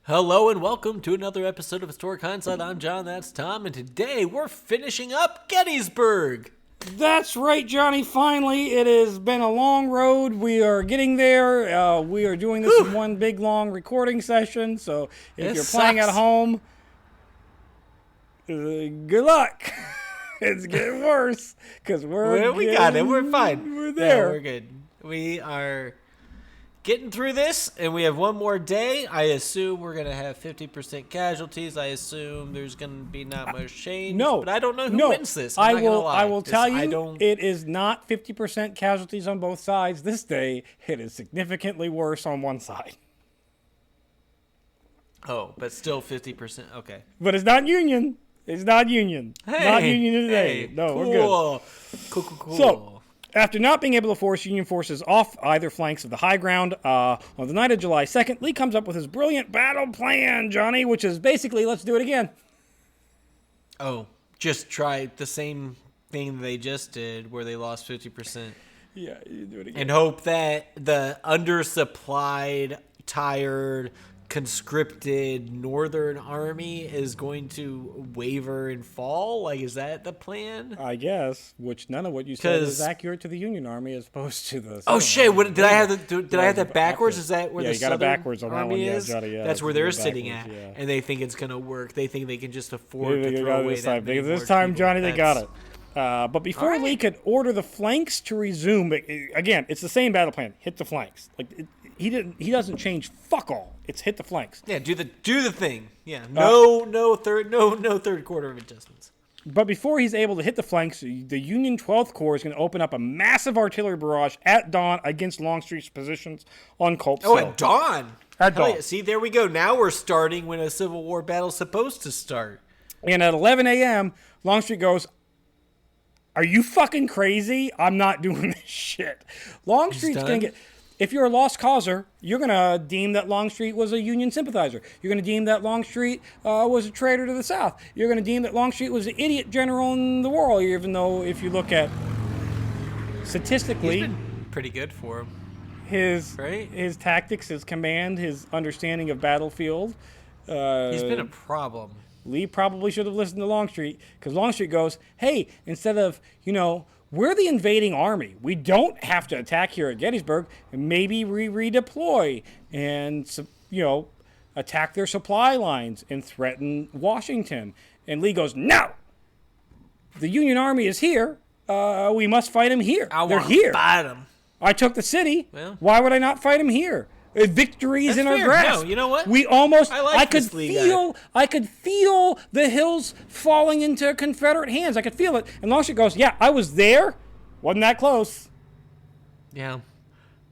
Hello and welcome to another episode of Historic Hindsight. I'm John, that's Tom, and today we're finishing up Gettysburg. That's right, Johnny. Finally, it has been a long road. We are getting there. We are doing this in one big, long recording session. So if you're playing at home, good luck. It's getting worse because we got it. We're fine. We're there. Yeah, we're good. We are getting through this, and we have one more day. I assume we're going to have 50% casualties. I assume there's going to be not much change. No. But I don't know who wins this. I will tell you, it is not 50% casualties on both sides. This day, it is significantly worse on one side. Oh, but still 50%. Okay. But it's not Union. It's not Union. Hey, not Union today. Hey, no, cool. We're good. Cool. So, after not being able to force Union forces off either flanks of the high ground, on the night of July 2nd, Lee comes up with his brilliant battle plan, Johnny, which is basically, let's do it again. Oh, just try the same thing they just did where they lost 50%. Yeah, you do it again. And hope that the undersupplied, tired, conscripted Northern Army is going to waver and fall? Like, is that the plan? I guess, which none of what you said is accurate to the Union Army as opposed to the... Oh, shit. Did I have that backwards? Is that where the you got it backwards on that one. is? Yeah, that's where they're sitting at. Yeah. And they think it's going to work. They think they can just afford to throw away that many This time, people. Johnny, they got it. But before Lee could order the flanks to resume, again, it's the same battle plan. Hit the flanks. He doesn't change fuck all. It's hit the flanks. Yeah, do the thing. Yeah, no third quarter of adjustments. But before he's able to hit the flanks, the Union 12th Corps is going to open up a massive artillery barrage at dawn against Longstreet's positions on Culp's Hill. Oh, at dawn. At dawn. Yeah. See, there we go. Now we're starting when a Civil War battle's supposed to start. And at 11 a.m., Longstreet goes, "Are you fucking crazy? I'm not doing this shit." Longstreet's going to get... If you're a lost causer, you're going to deem that Longstreet was a Union sympathizer. You're going to deem that Longstreet was a traitor to the South. You're going to deem that Longstreet was the idiot general in the war, even though if you look at statistically... He's been pretty good for him. His tactics, his command, his understanding of battlefield. He's been a problem. Lee probably should have listened to Longstreet, because Longstreet goes, hey, instead of, we're the invading army. We don't have to attack here at Gettysburg. Maybe we redeploy and, attack their supply lines and threaten Washington. And Lee goes, no! The Union Army is here. We must fight them here. They're here. Fight them. I took the city. Well, why would I not fight them here? Victory is in our grasp. No, you know what? We almost. I could feel the hills falling into Confederate hands. I could feel it. And Longstreet goes, "Yeah, I was there. Wasn't that close." Yeah.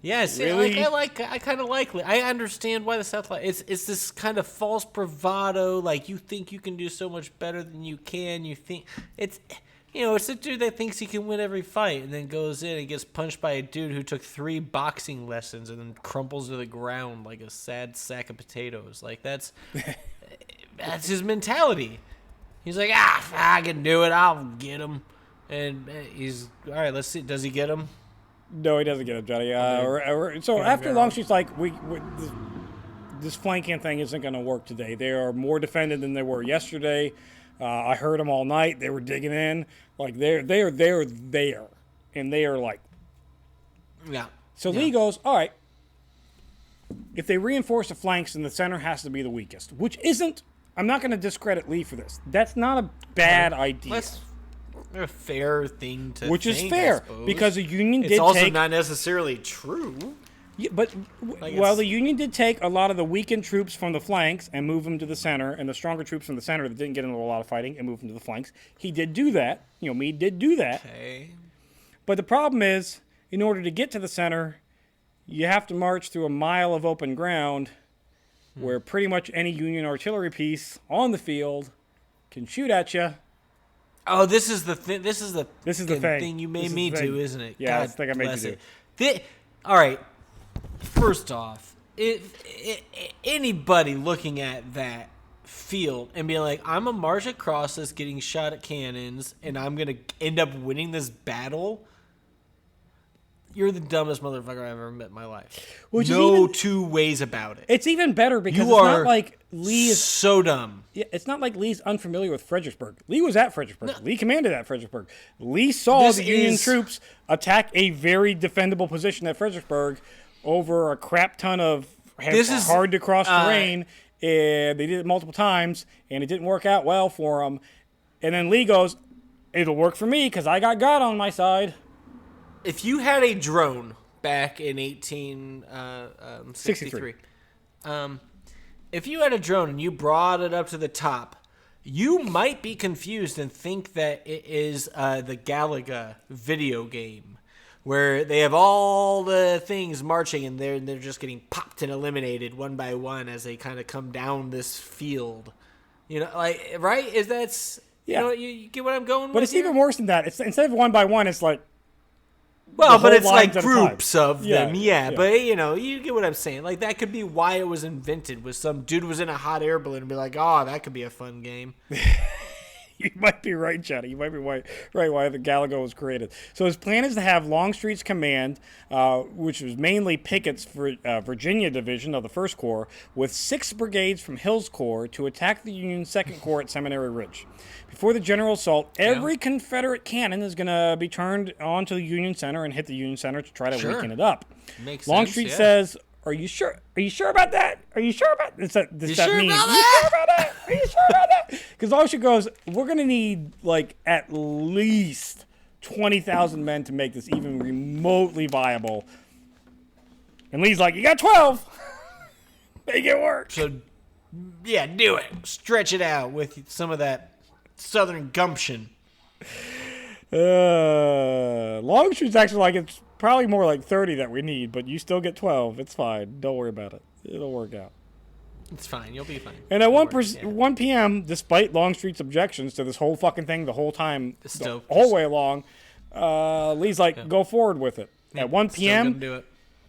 Yes. Really? I kind of like. I understand why the South. It's this kind of false bravado. Like, you think you can do so much better than you can. You think it's. It's a dude that thinks he can win every fight and then goes in and gets punched by a dude who took 3 boxing lessons and then crumples to the ground like a sad sack of potatoes. Like, that's his mentality. He's like, I can do it. I'll get him. And he's, all right, let's see. Does he get him? No, he doesn't get him, Johnny. So after Longstreet's like, this flanking thing isn't going to work today. They are more defended than they were yesterday. I heard them all night. They were digging in. Like, they're there. And they are like... Yeah. So Lee goes, all right, if they reinforce the flanks, then the center has to be the weakest, which isn't... I'm not going to discredit Lee for this. That's not a bad idea. That's a fair thing to Which think, is fair, because the Union it's also not necessarily true. Yeah, but the Union did take a lot of the weakened troops from the flanks and move them to the center, and the stronger troops from the center that didn't get into a lot of fighting and move them to the flanks. He did do that. Meade did do that. Okay. But the problem is, in order to get to the center, you have to march through a mile of open ground where pretty much any Union artillery piece on the field can shoot at you. Oh, this is the thing. This is the thing you made me do, isn't it? Yeah, God it's the thing I made you do. All right. First off, anybody looking at that field and being like, I'm a march across this getting shot at cannons and I'm going to end up winning this battle. you're the dumbest motherfucker I've ever met in my life. Which no two ways about it. It's even better because You it's are not like Lee is so dumb. Yeah, it's not like Lee's unfamiliar with Fredericksburg. Lee was at Fredericksburg. No. Lee commanded at Fredericksburg. Lee saw the Union troops attack a very defendable position at Fredericksburg over a crap ton of hard-to-cross terrain. And they did it multiple times, and it didn't work out well for them. And then Lee goes, it'll work for me because I got God on my side. If you had a drone back in 1863, if you had a drone and you brought it up to the top, you might be confused and think that it is the Galaga video game, where they have all the things marching and they're just getting popped and eliminated one by one as they kind of come down this field. You know, like, right? You know, you get what I'm going with? But it's even worse than that. It's instead of one by one, it's like. Well, but it's like groups of them, yeah. But, you know, you get what I'm saying. Like, that could be why it was invented, was some dude was in a hot air balloon and be like, oh, that could be a fun game. You might be right, Johnny. You might be right why the Galaga was created. So his plan is to have Longstreet's command, which was mainly Pickett's Virginia division of the 1st Corps, with 6 brigades from Hill's Corps to attack the Union 2nd Corps at Seminary Ridge. Before the general assault, every Confederate cannon is going to be turned onto the Union center and hit the Union center to try to weaken it up. Makes Longstreet sense, says, Are you sure? Are you sure about that? Are you sure about that? Are you sure about that? Are you sure about that? Because Longstreet goes, we're going to need like at least 20,000 men to make this even remotely viable. And Lee's like, you got 12. Make it work. So, yeah, do it. Stretch it out with some of that Southern gumption. Longstreet's actually like, it's probably more like 30 that we need, but you still get 12. It's fine. Don't worry about it. It'll work out. It's fine. You'll be fine. And at 1 p.m., despite Longstreet's objections to this whole fucking thing the whole time, the whole way along, Lee's like, go forward with it. At 1 p.m., do it.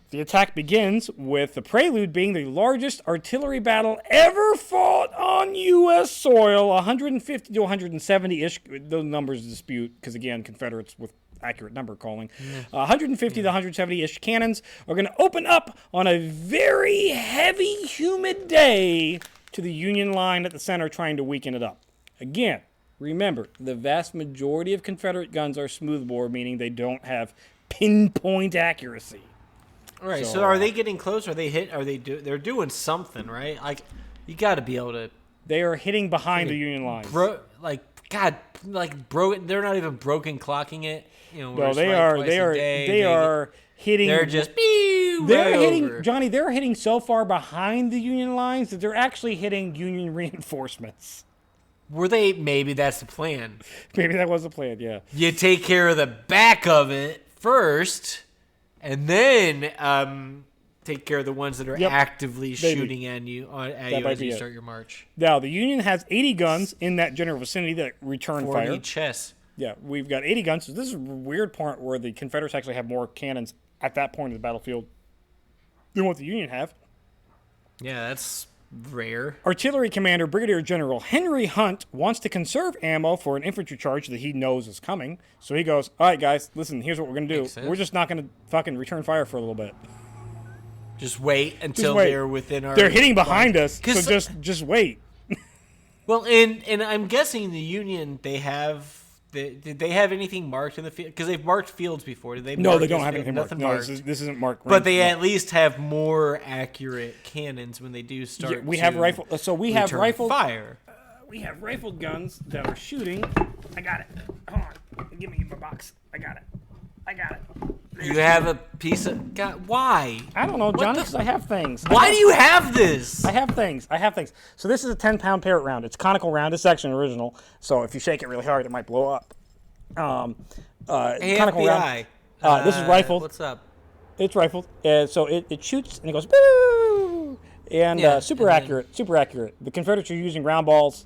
The attack begins with the prelude being the largest artillery battle ever fought on U.S. soil, 150 to 170-ish. Those numbers dispute because, again, Confederates with accurate number calling. 150 to 170-ish cannons are going to open up on a very heavy, humid day to the Union line at the center, trying to weaken it up. Again, remember, the vast majority of Confederate guns are smoothbore, meaning they don't have pinpoint accuracy. All right, so are they getting close? Are they hit? They're doing something, right? Like, you got to be able to. They are hitting behind the Union lines. They're not even broken clocking it. You know, no, they are hitting. They're just. They're hitting, over. Johnny. They're hitting so far behind the Union lines that they're actually hitting Union reinforcements. Were they? Maybe that's the plan. Maybe that was the plan. Yeah. You take care of the back of it first. And then take care of the ones that are actively shooting at you as you start your march. Now, the Union has 80 guns in that general vicinity that return fire. 40 chests. Yeah, we've got 80 guns. So this is a weird part where the Confederates actually have more cannons at that point of the battlefield than what the Union have. Yeah, that's rare. Artillery Commander Brigadier General Henry Hunt wants to conserve ammo for an infantry charge that he knows is coming. So he goes, all right, guys, listen, here's what we're going to do. We're just not going to fucking return fire for a little bit. Just wait until they're within our... They're hitting behind us, so just wait. Well, and I'm guessing the Union, did they have anything marked in the field? Because they've marked fields before. No, they don't have anything marked. No, this isn't marked. But they at least have more accurate cannons when they do start. Yeah, we have rifle. So we have rifled fire. We have rifled guns that are shooting. I got it. Hold on. Give me my box. I got it. You have a piece of... God, why? I don't know, Johnny, because I have things. Why do you have this? I have things. So this is a 10-pound parrot round. It's a conical round. It's actually an original. So if you shake it really hard, it might blow up. Hey, conical FBI. round. This is rifled. What's up? It's rifled. So it shoots, and it goes, boo! And super accurate. The Confederates are using round balls.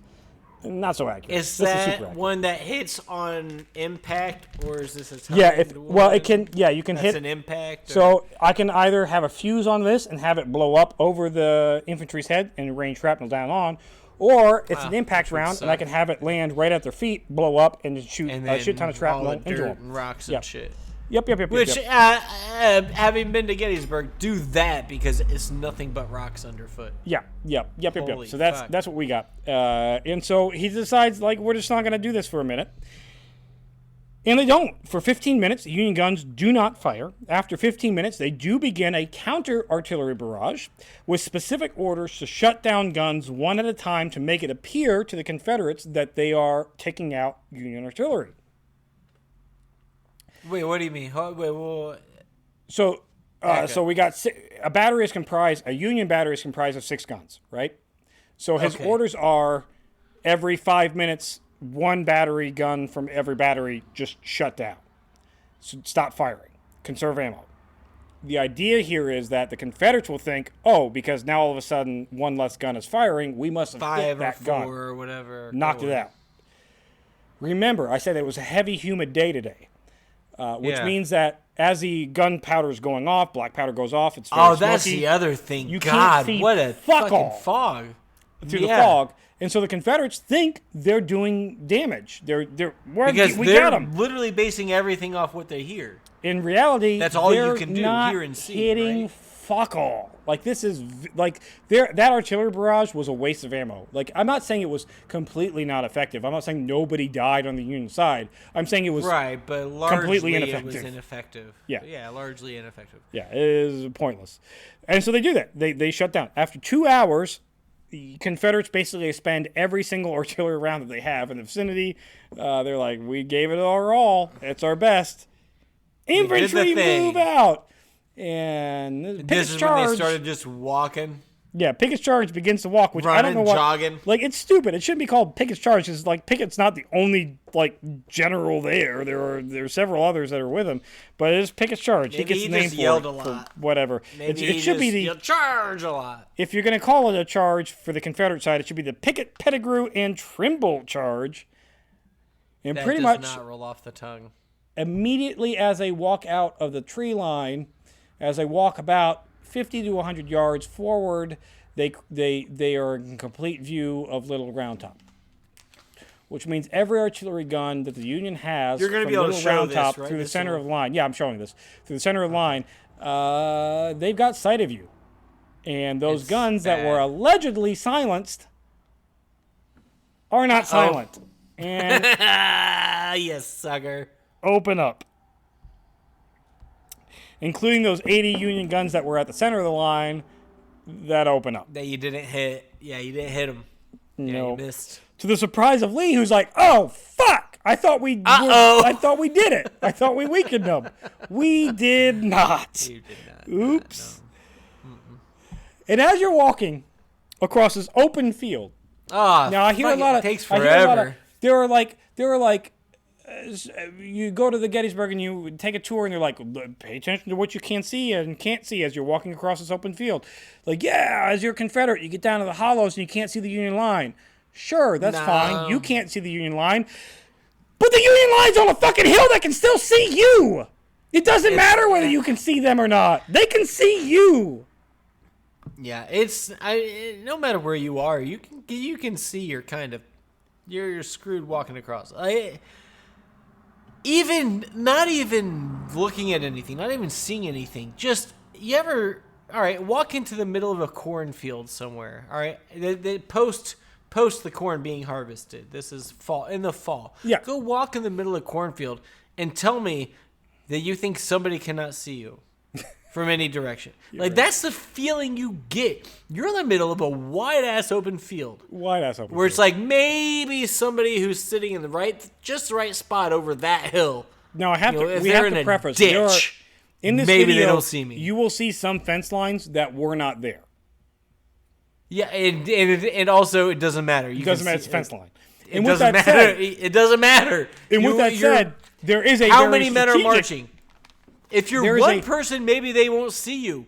Not so accurate. Is that one that hits on impact, or is this a timed it can. Yeah, you can hit. That's an impact. So I can either have a fuse on this and have it blow up over the infantry's head and rain shrapnel down on, or it's an impact round and I can have it land right at their feet, blow up, and shoot a shit ton of shrapnel into them. And rocks and shit. Yep. Which, Yep. having been to Gettysburg, do that because it's nothing but rocks underfoot. Yep. Holy So fuck. that's what we got. And so he decides, like, we're just not going to do this for a minute. And they don't. For 15 minutes, the Union guns do not fire. After 15 minutes, they do begin a counter-artillery barrage with specific orders to shut down guns one at a time to make it appear to the Confederates that they are taking out Union artillery. Wait, what do you mean? So, Okay. so we got a Union battery is comprised of 6 guns, right? So his Okay. orders are every 5 minutes, one battery gun from every battery just shut down. So stop firing. Conserve ammo. The idea here is that the Confederates will think, oh, because now all of a sudden one less gun is firing, we must have hit 5 or that 4 gun. or whatever. Knocked it out. Remember, I said it was a heavy, humid day today, which Yeah. means that as the gunpowder is going off, black powder goes off. It's very That's smoky the other thing. You can't God, see what a fuck fucking all. fog. through the fog, and so the Confederates think they're doing damage. Because We they're got them. literally basing everything off what they hear. In reality, That's all you they're can do, not hear and see, hitting right? fuck all. Like, this is like that artillery barrage was a waste of ammo. Like, I'm not saying it was completely not effective. I'm not saying nobody died on the Union side. I'm saying it was Right, but largely completely it was ineffective. ineffective. Yeah. Largely ineffective. Yeah, it is pointless. And so they do that. They shut down. After 2 hours, the Confederates basically expend every single artillery round that they have in the vicinity. They're like, we gave it our all. It's our best. Infantry thing. move out. And This Pickett's is charge. when they started just walking. Yeah, Pickett's charge begins to walk, which I don't Running, know what. jogging. Like, it's stupid. It shouldn't be called Pickett's charge because, like, Pickett's not the only, like, general there. There are several others that are with him, but it is Pickett's charge. Maybe he gets he the name just for yelled it, a lot. for whatever. Maybe It should be the you'll charge a lot. if you're going to call it a charge for the Confederate side, it should be the Pickett, Pettigrew, and Trimble charge. And That pretty does much not roll off the tongue. immediately as they walk out of the tree line, as they walk about 50 to 100 yards forward, they are in complete view of Little Round Top. Which means every artillery gun that the Union has You're gonna from be able to Little show Round this, Top right? through the This center will- of the line. Yeah, I'm showing this. Through the center of the line, they've got sight of you. And those It's guns that bad. were allegedly silenced are not silent. And Yes, sucker. open up. Including those 80 Union guns that were at the center of the line that open up. That you didn't hit. Yeah, you didn't hit him. Yeah, No. you missed. To the surprise of Lee, who's like, "Oh fuck! I thought we Uh-oh. did it. I thought we weakened them. We did not. You did not. Oops." And as you're walking across this open field, Oh, now I hear a lot of It takes I hear a lot of- forever. there are like you go to the Gettysburg and you take a tour and they're like, pay attention to what you can see and can't see as you're walking across this open field. Like, yeah, as you're a Confederate, you get down to the hollows and you can't see the Union line. Sure, that's No. fine. You can't see the Union line. But the Union line's on a fucking hill that can still see you. It doesn't matter whether you can see them or not. They can see you. Yeah, no matter where you are, you can see you're screwed walking across. Not even looking at anything, not even seeing anything. Just all right, walk into the middle of a cornfield somewhere. All right, the post the corn being harvested. This is in the fall. Yeah. Go walk in the middle of a cornfield and tell me that you think somebody cannot see you from any direction. That's the feeling you get. You're in the middle of a wide ass open field. Wide ass open Where it's field. like maybe somebody who's sitting in just the right spot over that hill. Now I have You know, if we they're have in to a preface ditch, there are, in this maybe they video, don't see me. You will see some fence lines that were not there. Yeah, and also it doesn't matter. It doesn't matter. It's a fence line. It And with doesn't that matter. said, It doesn't matter. and with that said, there is a how very many men are strategic- marching? If There you're is one a- person, maybe they won't see you.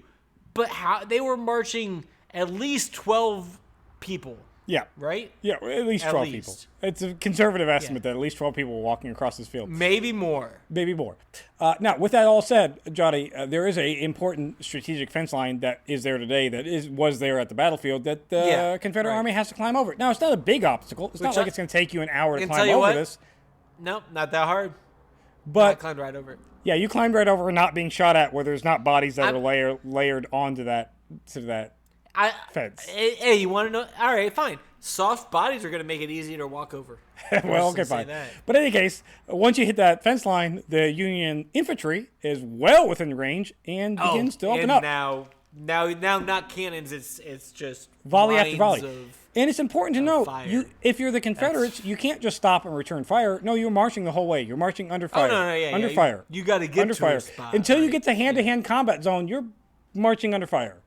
But how they were marching at least 12 people, Yeah, right? yeah, at least At 12 least. people. It's a conservative estimate Yeah. that at least 12 people were walking across this field. Maybe more. Maybe more. Now, with that all said, Johnny, there is a important strategic fence line that is there today that was there at the battlefield that the Yeah, Confederate right. Army has to climb over. Now, it's not a big obstacle. It's not Which like it's going to take you an hour to can climb tell you over what, this. Nope, not that hard. I But climbed right over it. Yeah, you climbed right over, not being shot at, where there's not bodies that are layered onto that fence. Hey, you want to know? All right, fine. Soft bodies are going to make it easier to walk over. Well, okay, fine. But in any case, once you hit that fence line, the Union infantry is well within range and begins to open up. Now, not cannons. It's just volley after volley. And it's important to note, if you're the Confederates, you can't just stop and return fire. No, you're marching the whole way. You're marching under fire. Under fire. You got to get under to fire. a spot. Until you get to hand-to-hand combat zone, you're marching under fire.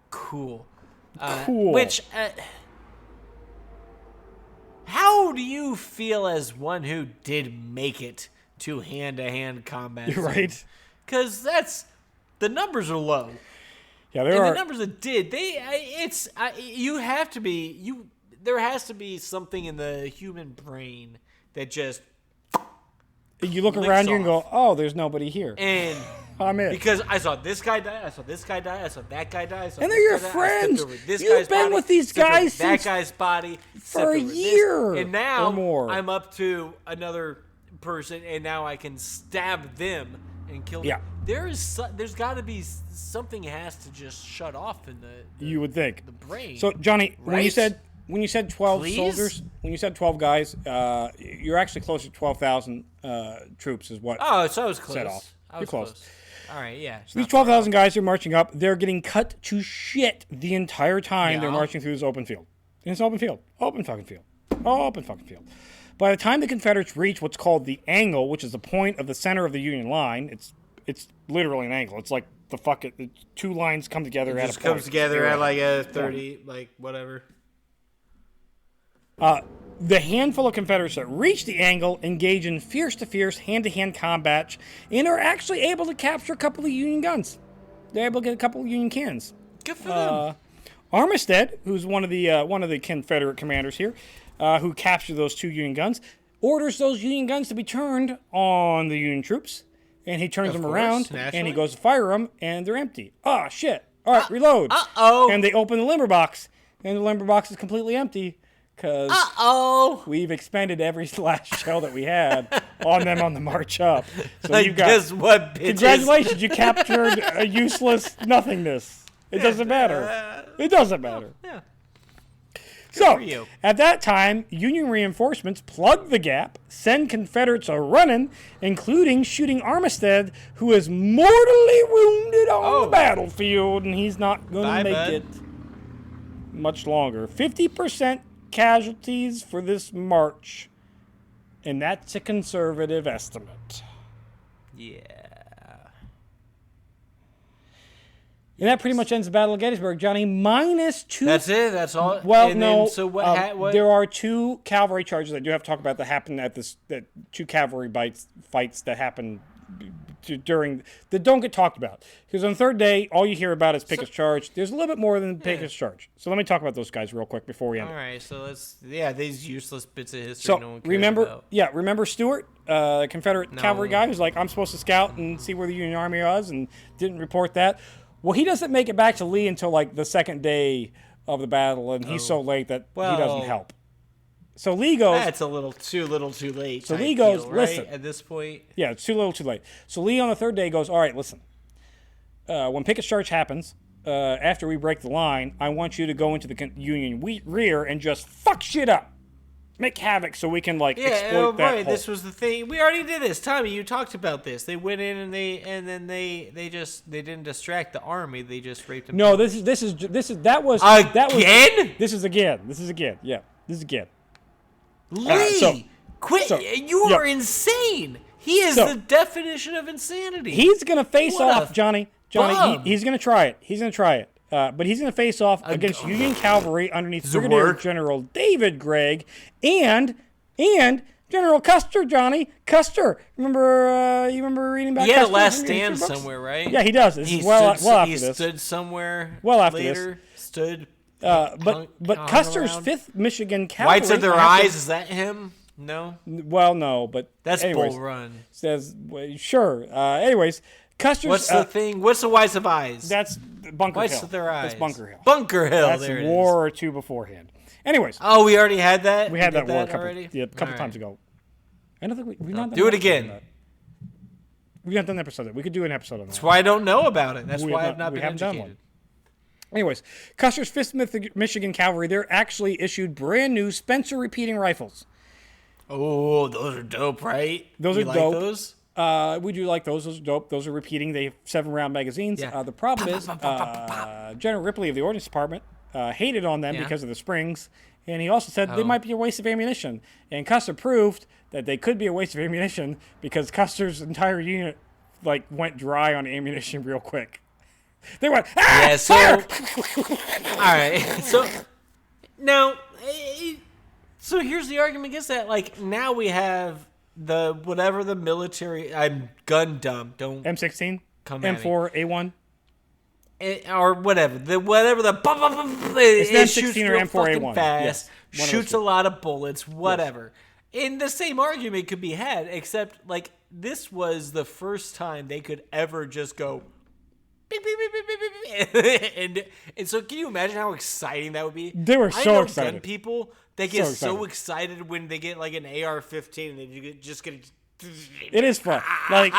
Cool. Cool. Which, how do you feel as one who did make it to hand-to-hand combat? You're right. Because the numbers are low. Yeah, the numbers that did, you have to be, there has to be something in the human brain that just you look around you and go, oh, there's nobody here. And I'm in. Because I saw this guy die, I saw this guy die, I saw that guy die, and they're your friends. You've been with these guys since that guy's body for a year and now or more. I'm up to another person, and now I can stab them and kill them. There's got to be something has to just shut off in the you would think the brain. So Johnny, right? when you said 12 Please? soldiers, when you said 12 guys, you're actually closer to 12,000 troops is what. Oh, so I was close. Set off. You're close. All right, yeah. So these 12,000 guys are marching up. They're getting cut to shit the entire time they're marching through this open field. And it's open field, open fucking field, open fucking field. By the time the Confederates reach what's called the angle, which is the point of the center of the Union line, it's literally an angle. It's like the two lines come together at a point. It just comes together at like a 30, like whatever. The handful of Confederates that reach the angle engage in fierce-to-fierce, hand-to-hand combat and are actually able to capture a couple of Union guns. They're able to get a couple of Union cannons. Good for them. Armistead, who's one of the Confederate commanders here, who captured those two Union guns, orders those Union guns to be turned on the Union troops. And he turns them around, and he goes to fire them, and they're empty. Oh, shit. All right, reload. Uh-oh. And they open the limber box, and the limber box is completely empty because we've expended every last shell that we had on them on the march up. So you got, guess what, bitches? Congratulations, you captured a useless nothingness. It doesn't matter. It doesn't matter. Yeah. So, at that time, Union reinforcements plug the gap, send Confederates a-running, including shooting Armistead, who is mortally wounded on the battlefield, and he's not going to make it much longer. 50% casualties for this march, and that's a conservative estimate. Yeah. And that pretty much ends the Battle of Gettysburg, Johnny. -2. That's it. That's all. Well, and no. Then, so what? There are two cavalry charges I do have to talk about that happened at this. That two cavalry fights that happened during that don't get talked about because on the third day, all you hear about is Pickett's charge. There's a little bit more than Pickett's charge. So let me talk about those guys real quick before we end. All right. So let's. Yeah, these useless bits of history. So no one cares about. remember Stewart, Confederate cavalry guy who's like, I'm supposed to scout and see where the Union Army was, and didn't report that. Well, he doesn't make it back to Lee until like the second day of the battle, and he's so late that he doesn't help. So Lee goes... That's a little too late. So Lee goes, listen. At this point. Yeah, it's too little too late. So Lee on the third day goes, all right, listen. When Pickett's charge happens, after we break the line, I want you to go into the Union rear and just fuck shit up. Make havoc so we can exploit that. Right. This was the thing. We already did this. Tommy, you talked about this. They went in and they didn't distract the army. They just raped them. No, this is again. This is again. Yeah, this is again. Lee, quit! You are insane. He is the definition of insanity. He's gonna face off, Johnny. He's gonna try it. But he's going to face off against Union cavalry underneath Brigadier General David Gregg and General Custer, Johnny. Custer. Remember, you remember reading about Custer? He had a last stand somewhere, right? Yeah, he does. This is well after this. He stood somewhere later. Stood. But Custer's 5th Michigan Cavalry. Whites of their eyes, is that him? No? Well, no, but that's Bull Run. Says, sure. Anyways, Custer's... What's the thing? What's the whites of eyes? That's Bunker Hill. Whites of their eyes. That's Bunker Hill. Bunker Hill, that's there a war or two beforehand. Anyways. Oh, we already had that? We had that war a couple times ago. I don't think we've not do it again. We've not done an episode. We could do an episode on that. That's why I don't know about it. That's why I've not we been haven't done educated. one. Anyways, Custer's 5th Michigan Cavalry, they're actually issued brand new Spencer repeating rifles. Oh, those are dope, right? Those you are like dope. Those? We do like those. Those are dope. Those are repeating. They have 7-round magazines. Yeah. The problem is General Ripley of the Ordnance Department hated on them Yeah. because of the springs, and he also said they Oh. might be a waste of ammunition. And Custer proved that they could be a waste of ammunition because Custer's entire unit went dry on ammunition real quick. They went, Yeah, so fire! all right. So now, so here's the argument against that. Like now we have whatever the military. I'm gun dumb. Don't M16, come at me. M4, A1. Or whatever the It's it an shoots M16 or real M4A1. fucking fast, Yes, one of shoots those a lot of bullets, whatever. And the same argument could be had, except like this was the first time they could ever just go beep, beep, beep, beep, beep, beep. and so can you imagine how exciting that would be? They were I so know excited. Gun people, they get So so excited. excited when they get like an AR-15 and they just get. It is fun. Like,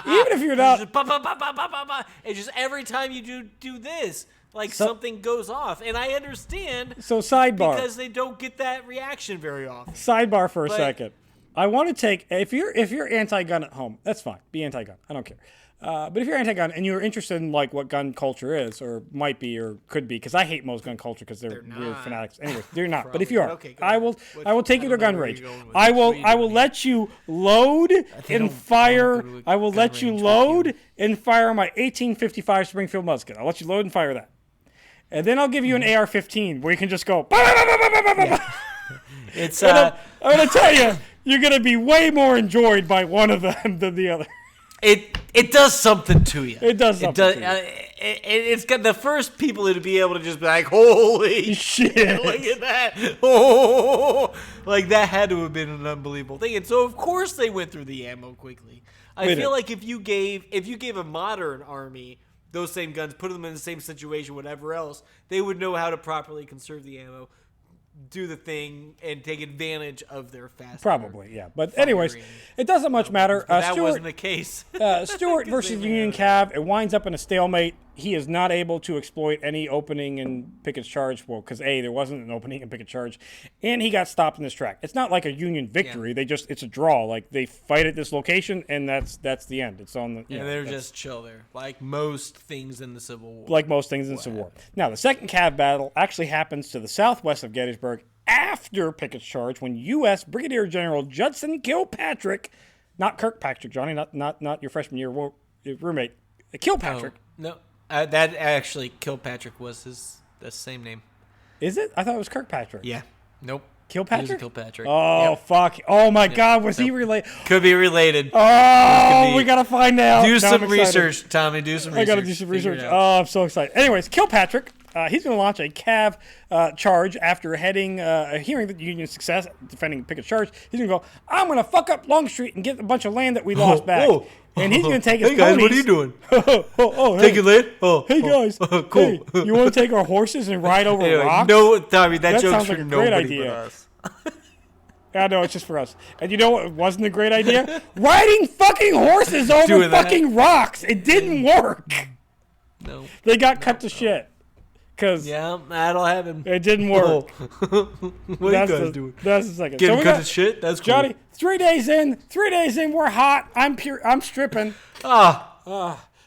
even if you're not... Just bah, bah, bah, bah, bah, bah, bah. And just every time you do this, like something goes off. And I understand So sidebar. because they don't get that reaction very often. Sidebar for a But- second. I want to take if you're anti-gun at home, that's fine. Be anti-gun. I don't care. But if you're anti-gun and you're interested in like what gun culture is or might be or could be, because I hate most gun culture because they're weird not. fanatics. Anyway, they're not. But if you are, Okay, go I ahead. will take you to I don't know gun where range. you're going with I this. will What are you I will doing? let you load and don't fire. wanna go to a I will gun let you range with load you. and fire my 1855 Springfield musket. I'll let you load and fire that. And then I'll give you an AR-15 where you can just go. Bah, bah, bah, bah, bah, bah, bah, bah. It's And I'm gonna tell you, you're gonna be way more enjoyed by one of them than the other. it does something to you. It does something to you. It's got the first people to be able to just be like, holy Shit. look at that. Oh, like that had to have been an unbelievable thing. And so of course they went through the ammo quickly. I They feel did. like if you gave a modern army those same guns, put them in the same situation, whatever else, they would know how to properly conserve the ammo, do the thing, and take advantage of their fast. Probably, yeah. But anyways, it doesn't much matter. But that Stewart, wasn't the case. Stewart versus Union Cav, it winds up in a stalemate. He is not able to exploit any opening in Pickett's charge. Well, because A, there wasn't an opening in Pickett's charge, and he got stopped in this track. It's not like a Union victory. It's a draw. Like they fight at this location, and that's the end. It's on the. And they're just chill there, like most things in the Civil War. Like most things in the Civil War. Now, the second Cav battle actually happens to the southwest of Gettysburg after Pickett's charge, when U.S. Brigadier General Judson Kilpatrick, not Kirkpatrick, Johnny, not your freshman year roommate, Kilpatrick. No, that actually Kilpatrick was the same name. Is it? I thought it was Kirkpatrick. Yeah. Nope. Kilpatrick? He was a Kilpatrick. Oh, Yep. fuck. Oh, my God. Was he related? Could be related. Oh, be- we got to find out. Do Now some I'm excited. research, Tommy. Do some research. I got to do some Figure research. it out. Oh, I'm so excited. Anyways, Kilpatrick, he's going to launch a Cav charge after hearing the Union's success defending Pickett's charge. He's going to go, I'm going to fuck up Longstreet and get a bunch of land that we lost back. oh. And he's going to take his Hey guys, ponies. what are you doing? Hey. Take your land? Oh, Hey, guys. cool. Hey, you want to take our horses and ride over Anyway, rocks? no, Tommy, that That joke's sounds for like a great nobody idea. but us. I know, it's just for us. And you know what wasn't a great idea? Riding fucking horses over Doing that. fucking rocks. It didn't work. No. They got cut to shit. Because Yeah, that'll happen. it didn't work. what are you guys doing? That's the second. Getting we cut got- to shit? That's cool. Johnny, 3 days in, we're hot. I'm stripping.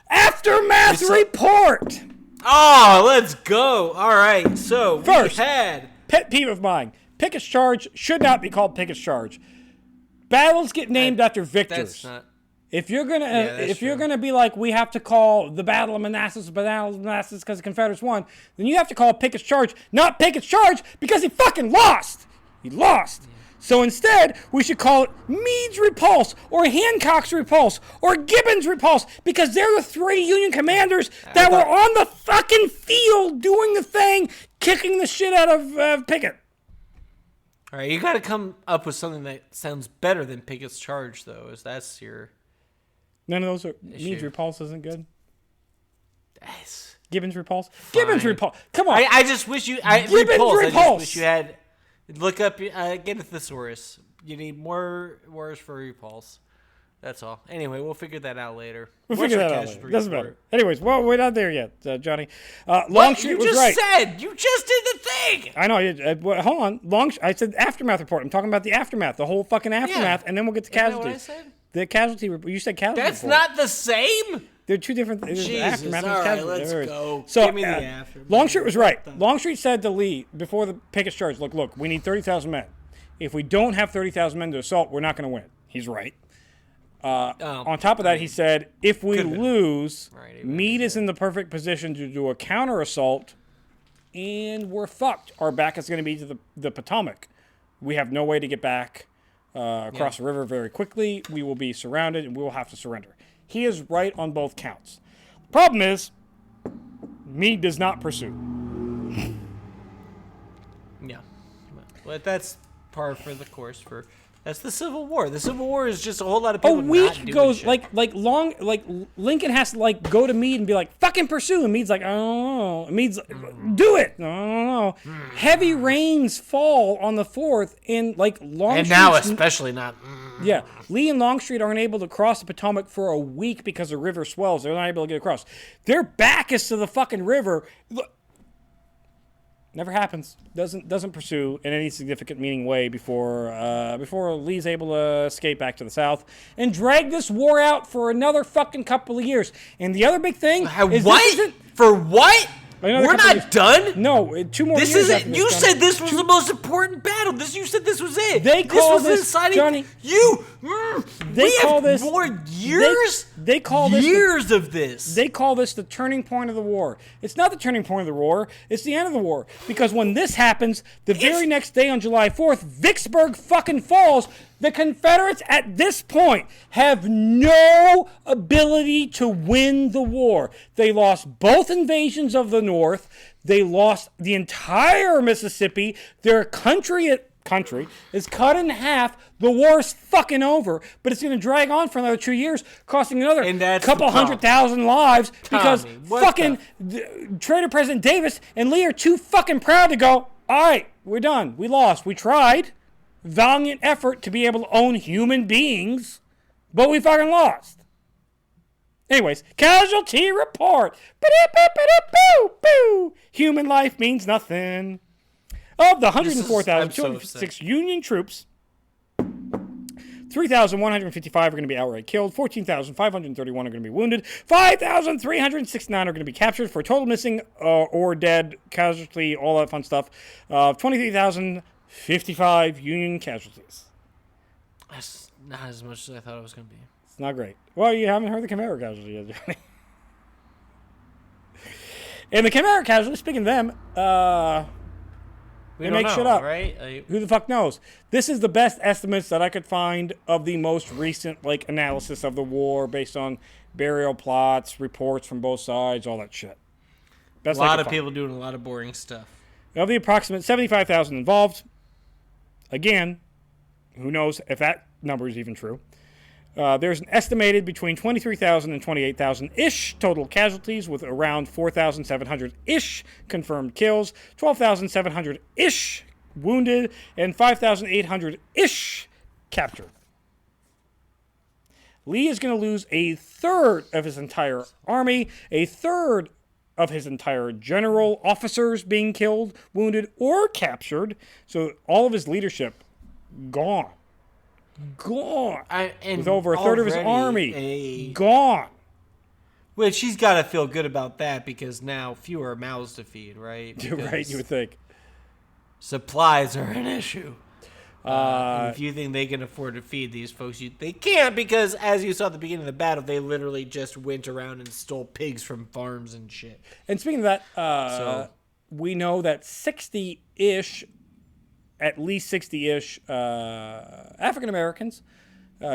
Aftermath report. Let's go. All right. So First. we had Pet peeve of mine. Pickett's charge should not be called Pickett's charge. Battles get named after victors. that's not. If you're gonna that's you're true. gonna be like, we have to call the Battle of Manassas because the Confederates won, then you have to call Pickett's charge not Pickett's charge because he fucking lost. He lost. So instead, we should call it Meade's Repulse or Hancock's Repulse or Gibbon's Repulse because they're the 3 Union commanders that were on the fucking field doing the thing, kicking the shit out of Pickett. All right, you got to come up with something that sounds better than Pickett's charge, though. Is that's your? None of those are. Meade's Repulse isn't good. Yes. Gibbon's Repulse. Gibbon's Repulse. Come on. I just wish you. Gibbon's Repulse. I just Repulse. wish you had. Look up. Get a thesaurus. You need more words for repulse. That's all. Anyway, we'll figure that out later. We'll What's figure our that out casualty later. Doesn't report? matter. Anyways, well, we're not there yet, Johnny. What? Longstreet was right. You just did the thing. I know. Hold on. I said aftermath report. I'm talking about the aftermath, the whole fucking aftermath, and then we'll get to casualties. Isn't that what I said? The casualty report. You said casualty That's report. not the same. They're two different things. Jesus, Aftermath all and right, casualty. let's go. So, Give me the aftermath. Longstreet was right. Longstreet said to Lee before the Pickett charge, look, we need 30,000 men. If we don't have 30,000 men to assault, we're not going to win. He's right. On top of that, he said, if we lose, Meade is in the perfect position to do a counter-assault, and we're fucked. Our back is going to be to the Potomac. We have no way to get back across the river very quickly. We will be surrounded, and we will have to surrender. He is right on both counts. The problem is, Meade does not pursue. Yeah. But that's par for the course that's the Civil War. The Civil War is just a whole lot of people A week not doing goes shit. Lincoln has to go to Meade and be like, fucking pursue, and Meade's like, I don't know. And Meade's like, do it. I don't know. Heavy rains fall on the 4th, and Longstreet. And now especially not. Yeah, Lee and Longstreet aren't able to cross the Potomac for a week because the river swells. They're not able to get across. Their back is to the fucking river. Never happens. Doesn't pursue in any significant meaning way before Lee's able to escape back to the South and drag this war out for another fucking couple of years. And the other big thing is what? For what? We're not done? No, 2 more this years. Isn't, you said this was the most important battle. You said this was it. They call this this, Johnny. They call this more years. They call this years of this. They call this the turning point of the war. It's not the turning point of the war. It's the end of the war. Because when this happens, the very next day on July 4th, Vicksburg fucking falls. The Confederates at this point have no ability to win the war. They lost both invasions of the North. They lost the entire Mississippi. Their country is cut in half. The war's fucking over, but it's going to drag on for another 2 years, costing another couple 100,000 lives because fucking traitor President Davis and Lee are too fucking proud to go, all right, we're done. We lost. We tried. Valiant effort to be able to own human beings, but we fucking lost. Anyways, casualty report. Human life means nothing. Of the 104,256 Union troops, 3,155 are going to be outright killed, 14,531 are going to be wounded, 5,369 are going to be captured for a total missing or dead, casualty, all that fun stuff, of 23,055 Union casualties. That's not as much as I thought it was going to be. It's not great. Well, you haven't heard the Cavalry casualty yet, Johnny. And the Cavalry casualty, speaking of them, they make shit up. Right? Who the fuck knows? This is the best estimates that I could find of the most recent analysis of the war based on burial plots, reports from both sides, all that shit. Best a lot of people doing a lot of boring stuff. Of the approximate 75,000 involved, again, who knows if that number is even true. There's an estimated between 23,000 and 28,000-ish total casualties, with around 4,700-ish confirmed kills, 12,700-ish wounded, and 5,800-ish captured. Lee is going to lose a third of his entire army, a third of his entire general officers being killed, wounded, or captured. So all of his leadership gone. With over a third of his army gone. Which he's got to feel good about that because now fewer mouths to feed, right? Right, you would think. Supplies are an issue. And if you think they can afford to feed these folks, they can't because, as you saw at the beginning of the battle, they literally just went around and stole pigs from farms and shit. And speaking of that, we know that 60-ish, at least 60-ish African Americans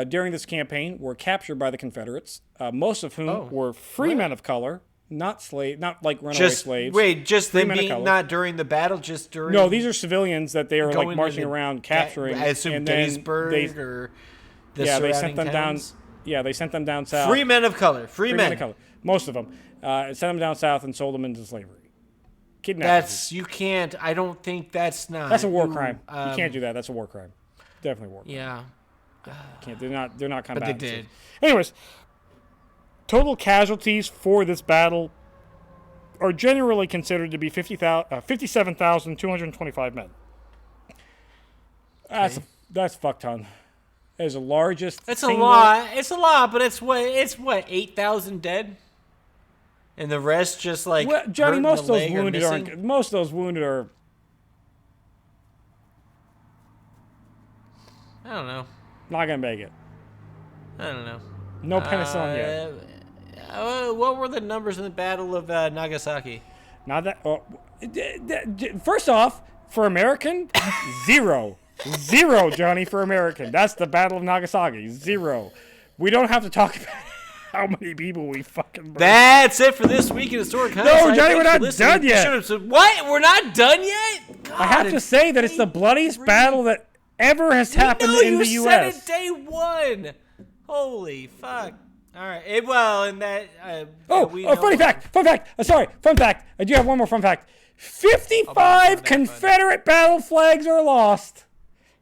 during this campaign were captured by the Confederates, most of whom were free men of color, not runaway slaves. Wait, just them being not during the battle, just during... No, these are civilians that they are marching around capturing. I assume Gettysburg or the surrounding towns. They sent them down south. Free men of color. Free men of color. Most of them. Sent them down south and sold them into slavery. You can't, I don't think that's not. That's a war crime. You can't do that. That's a war crime. Definitely a war crime. Yeah. Can't. They're not But combatants. they did. Anyways, total casualties for this battle are generally considered to be 57,225 men. That's a fuck ton. That is the largest. It's a lot. It's a lot, but it's what 8,000 dead, and the rest just like Well, Johnny, hurt in most of the those leg or wounded missing. aren't. Most of those wounded are. I don't know. Not gonna make it. I don't know. No penicillin yet. What were the numbers in the Battle of Nagasaki? Not that. Oh, first off, for American, 0. 0, Johnny, for American. That's the Battle of Nagasaki. 0. We don't have to talk about how many people we fucking burned. That's it for this week in Historic Hindsight. No, Johnny, we're not done yet. What? We're not done yet? God, I have to say that it's the bloodiest battle that ever has happened in the U.S. You said it day one. Holy fuck. All right. Fun fact. Fun fact. I do have one more fun fact. 55 Confederate battle flags are lost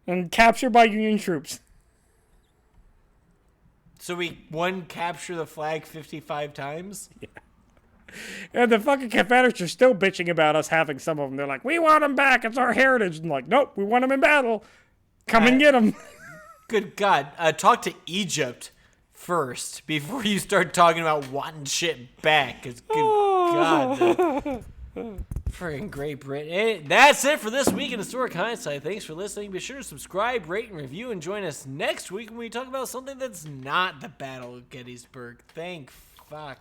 and captured by Union troops. So we capture the flag 55 times? Yeah. And the fucking Confederates are still bitching about us having some of them. They're like, we want them back. It's our heritage. And like, nope, we want them in battle. Come and get them. Good God. Talk to Egypt first before you start talking about wanting shit back. Because good God. Friggin' Great Britain. That's it for this week in Historic Hindsight. Thanks for listening. Be sure to subscribe, rate, and review, and join us next week when we talk about something that's not the Battle of Gettysburg. Thank fuck.